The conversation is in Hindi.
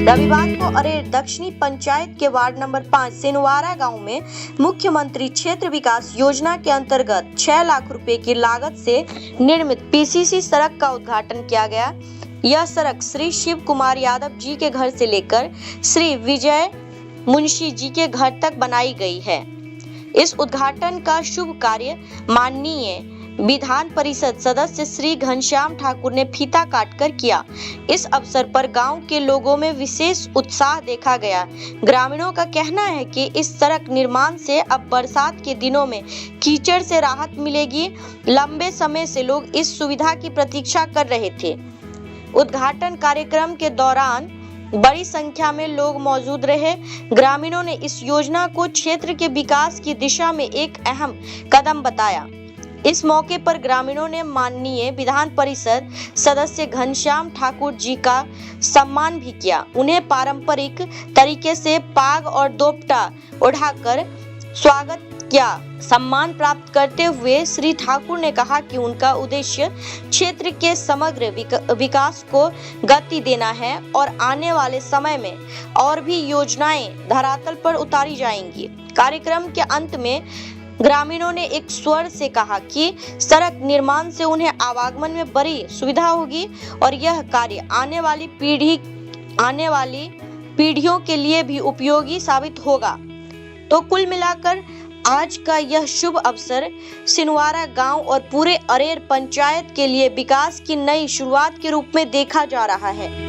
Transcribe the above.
रविवार को अरेर दक्षिणी पंचायत के वार्ड नंबर 5 सिनवारा गांव में मुख्यमंत्री क्षेत्र विकास योजना के अंतर्गत 6 लाख रुपए की लागत से निर्मित पीसीसी सड़क का उद्घाटन किया गया। यह सड़क श्री शिव कुमार यादव जी के घर से लेकर श्री विजय मुंशी जी के घर तक बनाई गई है। इस उद्घाटन का शुभ कार्य माननीय विधान परिषद सदस्य श्री घनश्याम ठाकुर ने फीता काटकर किया। इस अवसर पर गांव के लोगों में विशेष उत्साह देखा गया। ग्रामीणों का कहना है कि इस सड़क निर्माण से अब बरसात के दिनों में कीचड़ से राहत मिलेगी। लंबे समय से लोग इस सुविधा की प्रतीक्षा कर रहे थे। उद्घाटन कार्यक्रम के दौरान बड़ी संख्या में लोग मौजूद रहे। ग्रामीणों ने इस योजना को क्षेत्र के विकास की दिशा में एक अहम कदम बताया। इस मौके पर ग्रामीणों ने माननीय विधान परिषद सदस्य घनश्याम ठाकुर जी का सम्मान भी किया। उन्हें पारंपरिक तरीके से पाग और दोपटा उठाकर स्वागत किया। सम्मान प्राप्त करते हुए श्री ठाकुर ने कहा कि उनका उद्देश्य क्षेत्र के समग्र विकास को गति देना है और आने वाले समय में और भी योजनाएं धरातल पर उतारी जाएंगी। कार्यक्रम के अंत में ग्रामीणों ने एक स्वर से कहा कि सड़क निर्माण से उन्हें आवागमन में बड़ी सुविधा होगी और यह कार्य आने वाली पीढ़ियों के लिए भी उपयोगी साबित होगा। तो कुल मिलाकर आज का यह शुभ अवसर सिनवारा गांव और पूरे अरेर पंचायत के लिए विकास की नई शुरुआत के रूप में देखा जा रहा है।